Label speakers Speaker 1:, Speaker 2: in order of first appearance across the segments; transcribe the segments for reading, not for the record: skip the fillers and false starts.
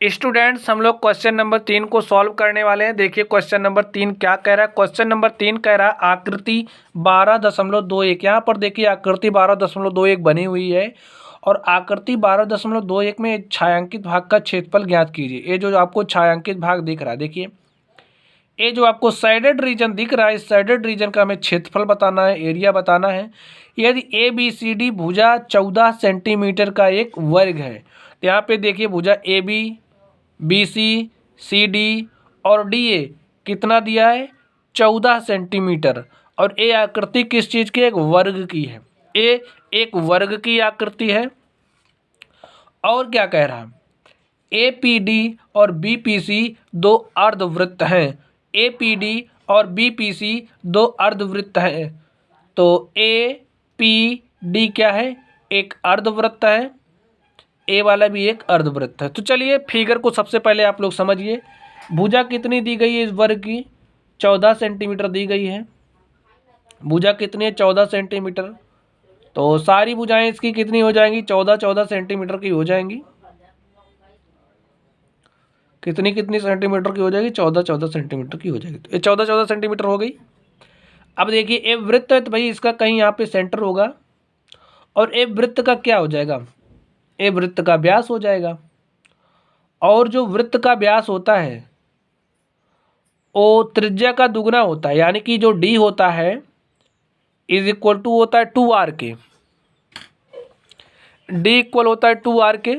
Speaker 1: Students हम लोग question number 3 को सॉल्व करने वाले हैं। देखिए क्वेश्चन नंबर 3 क्या कह रहा है। क्वेश्चन नंबर 3 कह रहा है आकृति 12.21। यहाँ पर देखिए आकृति 12.21 बनी हुई है और आकृति 12.21 में एक छायांकित भाग का क्षेत्रफल ज्ञात कीजिए। ये जो आपको छायांकित भाग दिख रहा है, देखिए ये जो आपको साइडेड रीजन दिख रहा है, इस साइडेड रीजन का हमें क्षेत्रफल बताना है, एरिया बताना है। यदि ए बी सी डी भुजा 14 सेंटीमीटर का एक वर्ग है, तो यहाँ पे देखिए भुजा ए बी सी डी और डी ए कितना दिया है 14 सेंटीमीटर। और ए आकृति किस चीज़ की, एक वर्ग की है। ए एक वर्ग की आकृति है। और क्या कह रहा है, ए पी डी और बी पी सी दो अर्धवृत्त हैं। ए पी डी और बी पी सी दो अर्धवृत्त हैं। तो ए पी डी क्या है, एक अर्धवृत्त है, ए वाला भी एक अर्धवृत्त है। तो चलिए फिगर को सबसे पहले आप लोग समझिए। भुजा कितनी दी गई है इस वर्ग की, 14 सेंटीमीटर दी गई है। भुजा कितनी है, 14 सेंटीमीटर। तो सारी भुजाएं इसकी कितनी हो जाएंगी, 14 सेंटीमीटर की हो जाएंगी। कितनी सेंटीमीटर की हो जाएगी, 14 सेंटीमीटर की हो जाएगी। तो ये 14 सेंटीमीटर हो गई। अब देखिए ए वृत्त है तो भाई इसका कहीं यहाँ पे सेंटर होगा। और ए वृत्त का क्या हो जाएगा, ए वृत्त का व्यास हो जाएगा। और जो वृत्त का व्यास होता है वो त्रिज्या का दुगना होता है, यानी कि जो डी होता है इज इक्वल टू होता है 2r के। डी इक्वल होता है 2r के।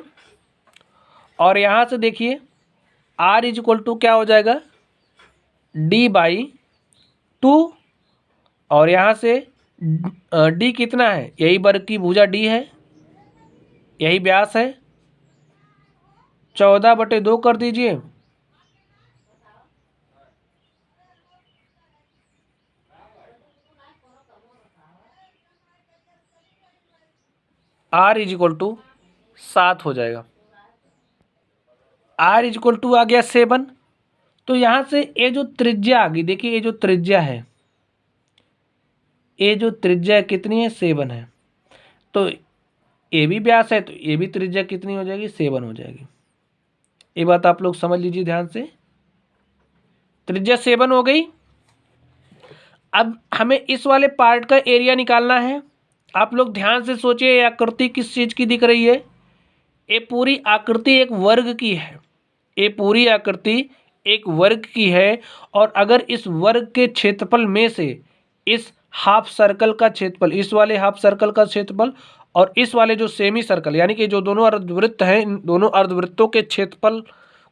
Speaker 1: और यहाँ से देखिए r इज इक्वल टू क्या हो जाएगा, d/2। और यहाँ से d कितना है, यही वर्ग की भुजा d है, यही व्यास है। 14/2 कर दीजिए। r इज इक्वल टू 7 हो जाएगा। r इज इक्वल टू आ गया 7। तो यहाँ से ये जो त्रिज्या आ गई, देखिए ये जो त्रिज्या है, ये जो त्रिज्या कितनी है, 7 है। तो ये भी व्यास है, तो ये भी त्रिज्या कितनी हो जाएगी, 7 हो जाएगी। ये बात आप लोग समझ लीजिए ध्यान से, त्रिज्या 7 हो गई। अब हमें इस वाले पार्ट का एरिया निकालना है। आप लोग ध्यान से सोचिए, ये आकृति किस चीज़ की दिख रही है, ये पूरी आकृति एक वर्ग की है। ये पूरी आकृति एक वर्ग की है। और अगर इस वर्ग के क्षेत्रफल में से इस हाफ सर्कल का क्षेत्रफल, इस वाले हाफ सर्कल का क्षेत्रफल और इस वाले जो सेमी सर्कल, यानी कि जो दोनों अर्धवृत्त हैं, इन दोनों अर्धवृत्तों के क्षेत्रफल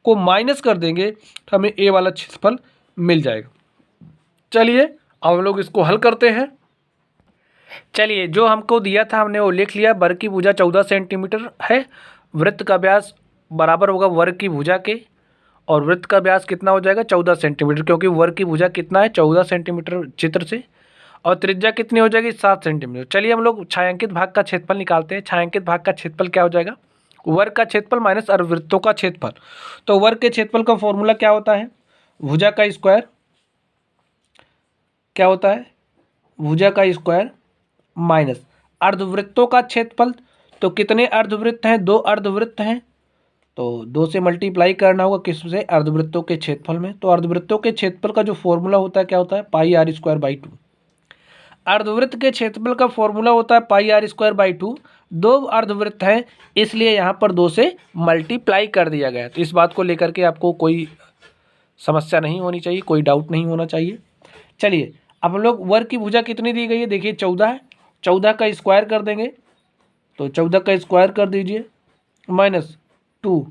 Speaker 1: को माइनस कर देंगे तो हमें ए वाला क्षेत्रफल मिल जाएगा। चलिए अब हम लोग इसको हल करते हैं। चलिए जो हमको दिया था हमने वो लिख लिया। वर्ग की भुजा 14 सेंटीमीटर है, वृत्त का व्यास बराबर होगा वर्ग की भुजा के, और वृत्त का व्यास कितना हो जाएगा, 14 सेंटीमीटर, क्योंकि वर्ग की भुजा कितना है, 14 सेंटीमीटर चित्र से। और त्रिज्या कितनी हो जाएगी, 7 सेंटीमीटर। चलिए हम लोग छायांकित भाग का क्षेत्रफल निकालते हैं। छायांकित भाग का क्षेत्रफल क्या हो जाएगा, वर्ग का क्षेत्रफल माइनस अर्धवृत्तों का क्षेत्रफल। तो वर्ग के क्षेत्रफल का फॉर्मूला क्या होता है, भुजा का स्क्वायर क्या होता है, भुजा का स्क्वायर माइनस अर्धवृत्तों का क्षेत्रफल। तो कितने अर्धवृत्त हैं, 2 अर्धवृत्त हैं, तो 2 से मल्टीप्लाई करना होगा किस से, अर्धवृत्तों के क्षेत्रफल में। तो अर्धवृत्तों के क्षेत्रफल का जो फॉर्मूला होता है क्या होता है, πr²/2। अर्धवृत्त के क्षेत्रफल का फॉर्मूला होता है πr²/2। 2 अर्धवृत्त हैं इसलिए यहाँ पर 2 से मल्टीप्लाई कर दिया गया। तो इस बात को लेकर के आपको कोई समस्या नहीं होनी चाहिए, कोई डाउट नहीं होना चाहिए। चलिए अब हम लोग वर्ग की भुजा कितनी दी गई है, देखिए 14 है, 14 का स्क्वायर कर देंगे। तो 14 का स्क्वायर कर दीजिए माइनस 2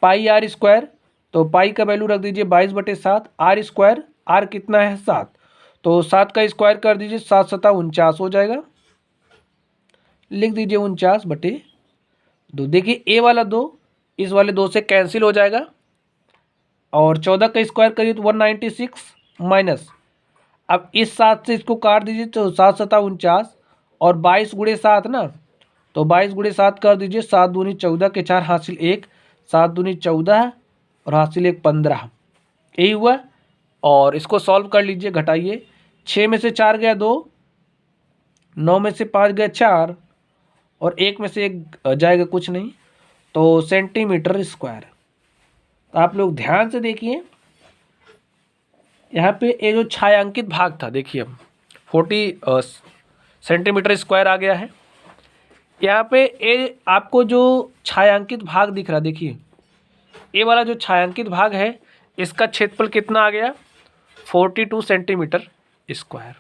Speaker 1: πr²। तो पाई का वैल्यू रख दीजिए 22/7। r², r कितना है, 7। तो 7 का स्क्वायर कर दीजिए, 7 × 7 = 49 हो जाएगा। लिख दीजिए 49/2। देखिए ए वाला 2 इस वाले 2 से कैंसिल हो जाएगा। और 14 का स्क्वायर करिए तो 196 माइनस, अब इस 7 से इसको काट दीजिए तो 7 × 7 = 49 और 22 × 7 ना, तो 22 × 7 कर दीजिए, 7 दूनी 14 के 4 हासिल 1, 7 दूनी 14 और हासिल 1 15, यही हुआ। और इसको सॉल्व कर लीजिए, घटाइए। 6 में से 4 गया 2, 9 में से 5 गया 4 और 1 में से 1 जाएगा कुछ नहीं, तो सेंटीमीटर स्क्वायर। तो आप लोग ध्यान से देखिए, यहाँ पे ये जो छायांकित भाग था, देखिए अब 40 सेंटीमीटर स्क्वायर आ गया है। यहाँ पे ये आपको जो छायांकित भाग दिख रहा, देखिए ये वाला जो छायांकित भाग है, इसका क्षेत्रफल कितना आ गया, 42 सेंटीमीटर स्क्वायर।